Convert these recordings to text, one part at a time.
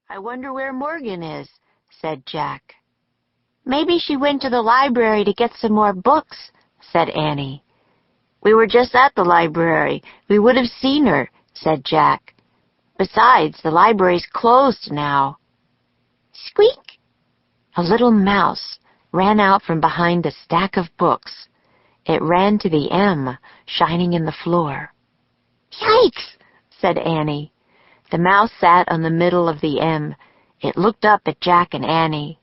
"I wonder where Morgan is," said Jack. "Maybe she went to the library to get some more books," said Annie. "We were just at the library. We would have seen her," said Jack. "Besides, the library's closed now." Squeak! A little mouse ran out from behind a stack of books. It ran to the M shining in the floor. "Yikes!" said Annie. The mouse sat on the middle of the M. It looked up at Jack and Annie.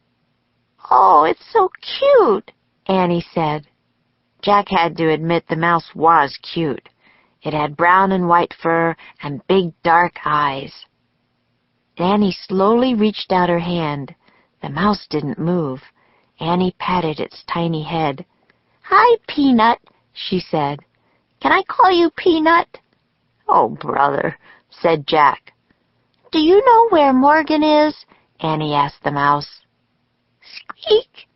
"Oh, it's so cute," Annie said. Jack had to admit the mouse was cute. It had brown and white fur and big dark eyes. Annie slowly reached out her hand. The mouse didn't move. Annie patted its tiny head. "Hi, Peanut," she said. "Can I call you Peanut?" "Oh, brother," said Jack. "Do you know where Morgan is?" Annie asked the mouse. Squeak!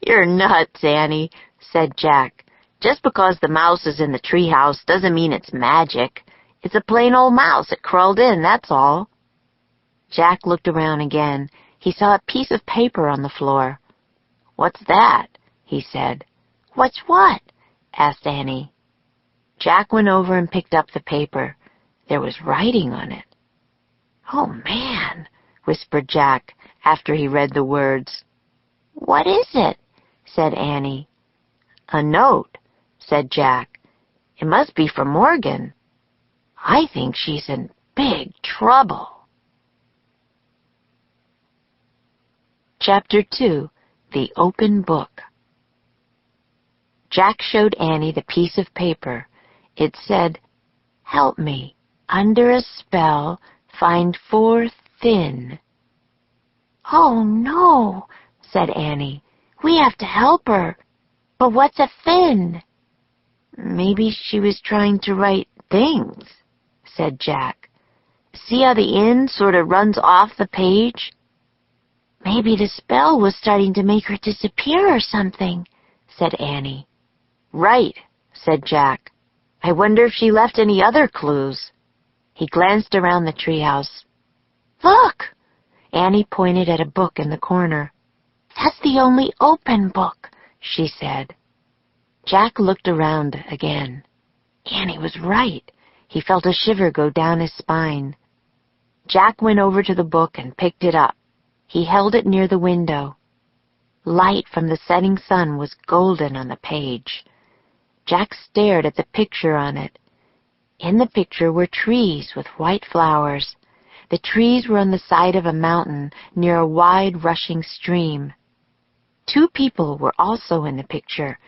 "You're nuts, Annie," said Jack. "Just because the mouse is in the treehouse doesn't mean it's magic. It's a plain old mouse that crawled in, that's all." Jack looked around again. He saw a piece of paper on the floor. "What's that?" he said. "What's what?" asked Annie. Jack went over and picked up the paper. There was writing on it. "Oh, man," whispered Jack after he read the words. "What is it?" said Annie. "A note," said Jack. "It must be from Morgan. I think she's in big trouble." Chapter 2. The Open Book. Jack showed Annie the piece of paper. It said, "Help me. Under a spell, find 4 thin." "Oh, no," said Annie. "We have to help her. But what's a thin?" "Maybe she was trying to write things," said Jack. "See how the end sort of runs off the page?" "Maybe the spell was starting to make her disappear or something," said Annie. "Right," said Jack. "I wonder if she left any other clues." He glanced around the treehouse. "Look!" Annie pointed at a book in the corner. "That's the only open book," she said. Jack looked around again. Annie was right. He felt a shiver go down his spine. Jack went over to the book and picked it up. He held it near the window. Light from the setting sun was golden on the page. Jack stared at the picture on it. In the picture were trees with white flowers. The trees were on the side of a mountain near a wide rushing stream. 2 people were also in the picture.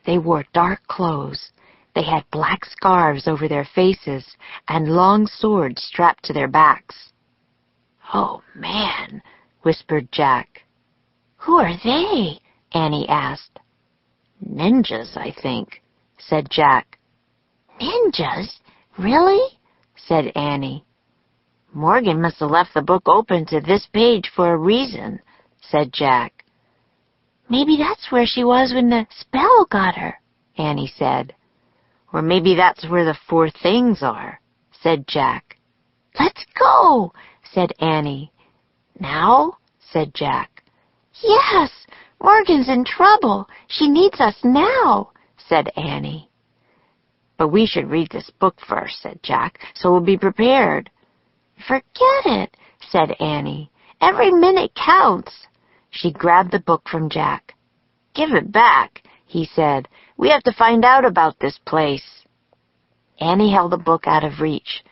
They wore dark clothes. They had black scarves over their faces and long swords strapped to their backs. "Oh, man," whispered Jack. "Who are they?" Annie asked. "Ninjas, I think," said Jack. "Ninjas? Really?" said Annie. "Morgan must have left the book open to this page for a reason," said Jack. "Maybe that's where she was when the spell got her," Annie said. "Or maybe that's where the 4 things are," said Jack. "Let's go," said Annie. "Now?" said Jack. "Yes, Morgan's in trouble. She needs us now," said Annie. "But we should read this book first," said Jack, "so we'll be prepared." "Forget it," said Annie. "Every minute counts." She grabbed the book from Jack. "Give it back," he said. "We have to find out about this place." Annie held the book out of reach.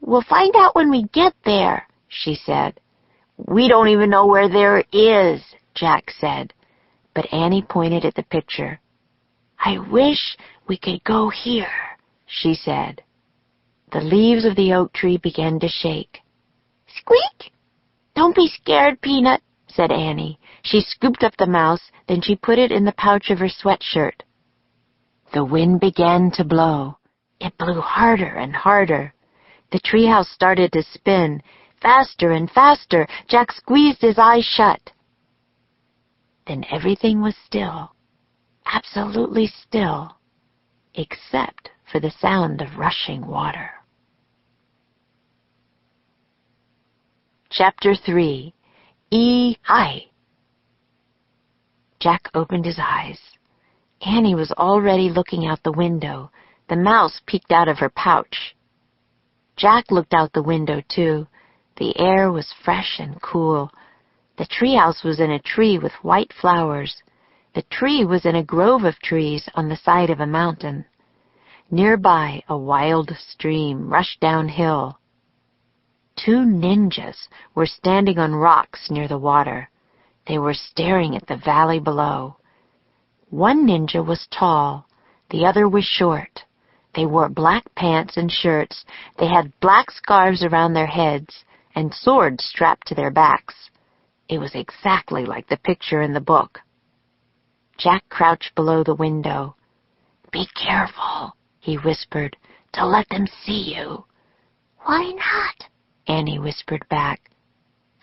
"We'll find out when we get there," she said. "We don't even know where there is," Jack said. But Annie pointed at the picture. "I wish we could go here," she said. The leaves of the oak tree began to shake. "Squeak! Don't be scared, Peanut," said Annie. She scooped up the mouse, then she put it in the pouch of her sweatshirt. The wind began to blow. It blew harder and harder. The treehouse started to spin. Faster and faster, Jack squeezed his eyes shut. Then everything was still, absolutely still, except for the sound of rushing water. Chapter 3. Hi! Jack opened his eyes. Annie was already looking out the window. The mouse peeked out of her pouch. Jack looked out the window, too. The air was fresh and cool. The treehouse was in a tree with white flowers. The tree was in a grove of trees on the side of a mountain. Nearby, a wild stream rushed downhill. 2 ninjas were standing on rocks near the water. They were staring at the valley below. One ninja was tall. The other was short. They wore black pants and shirts. They had black scarves around their heads and swords strapped to their backs. It was exactly like the picture in the book. Jack crouched below the window. "Be careful," he whispered, "to let them see you." "Why not?" Annie whispered back.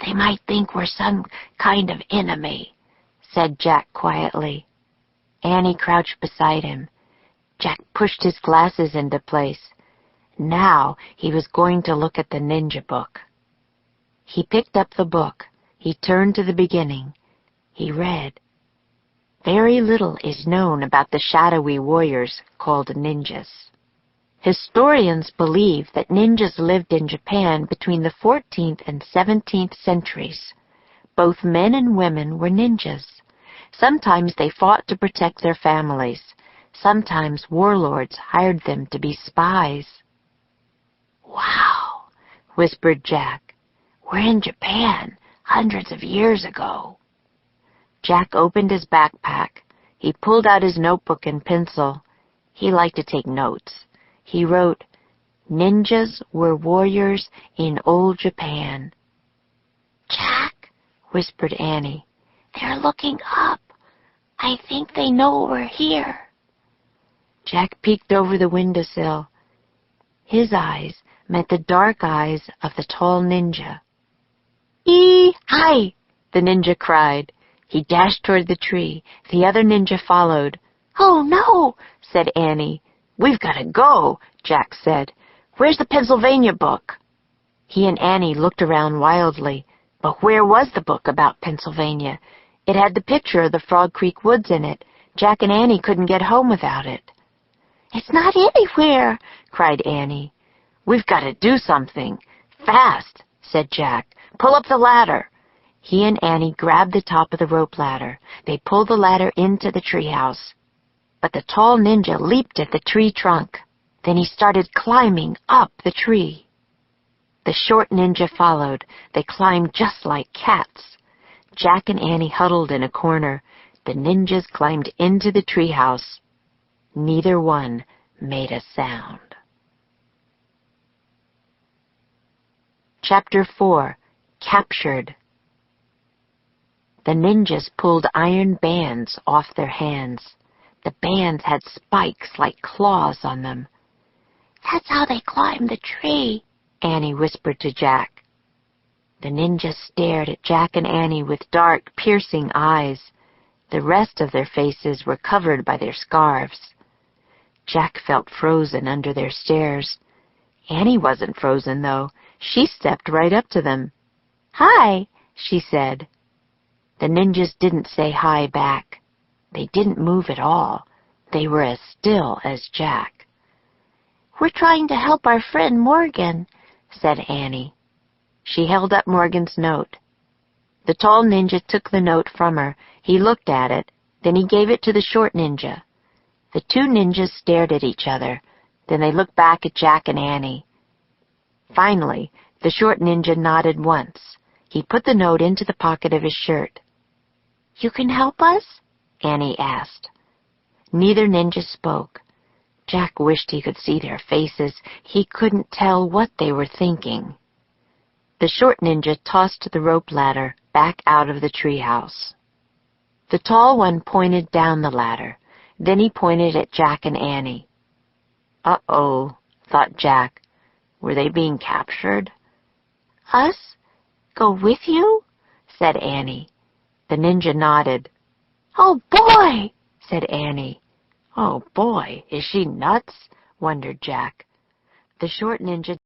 "They might think we're some kind of enemy," said Jack quietly. Annie crouched beside him. Jack pushed his glasses into place. Now he was going to look at the ninja book. He picked up the book. He turned to the beginning. He read, "Very little is known about the shadowy warriors called ninjas. Historians believe that ninjas lived in Japan between the 14th and 17th centuries. Both men and women were ninjas. Sometimes they fought to protect their families. Sometimes warlords hired them to be spies." "Wow," whispered Jack. "We're in Japan hundreds of years ago." Jack opened his backpack. He pulled out his notebook and pencil. He liked to take notes. He wrote, "Ninjas were warriors in old Japan." "Jack," whispered Annie, "they're looking up. I think they know we're here." Jack peeked over the windowsill. His eyes met the dark eyes of the tall ninja. "Hi!" the ninja cried. He dashed toward the tree. The other ninja followed. "Oh, no!" said Annie. "We've got to go," Jack said. "Where's the Pennsylvania book?" He and Annie looked around wildly. But where was the book about Pennsylvania? It had the picture of the Frog Creek woods in it. Jack and Annie couldn't get home without it. "It's not anywhere," cried Annie. "We've got to do something. Fast," said Jack. "Pull up the ladder." He and Annie grabbed the top of the rope ladder. They pulled the ladder into the treehouse. But the tall ninja leaped at the tree trunk. Then he started climbing up the tree. The short ninja followed. They climbed just like cats. Jack and Annie huddled in a corner. The ninjas climbed into the treehouse. Neither one made a sound. Chapter 4. Captured. The ninjas pulled iron bands off their hands. The bands had spikes like claws on them. "That's how they climbed the tree," Annie whispered to Jack. The ninjas stared at Jack and Annie with dark, piercing eyes. The rest of their faces were covered by their scarves. Jack felt frozen under their stares. Annie wasn't frozen, though. She stepped right up to them. "Hi," she said. The ninjas didn't say hi back. They didn't move at all. They were as still as Jack. "We're trying to help our friend Morgan," said Annie. She held up Morgan's note. The tall ninja took the note from her. He looked at it. Then he gave it to the short ninja. The 2 ninjas stared at each other. Then they looked back at Jack and Annie. Finally, the short ninja nodded once. He put the note into the pocket of his shirt. "You can help us?" Annie asked. Neither ninja spoke. Jack wished he could see their faces. He couldn't tell what they were thinking. The short ninja tossed the rope ladder back out of the treehouse. The tall one pointed down the ladder. Then he pointed at Jack and Annie. "Uh-oh," thought Jack. Were they being captured? "Us? Go with you?" said Annie. The ninja nodded. "Oh, boy!" said Annie. "Oh, boy, is she nuts?" wondered Jack. The short ninja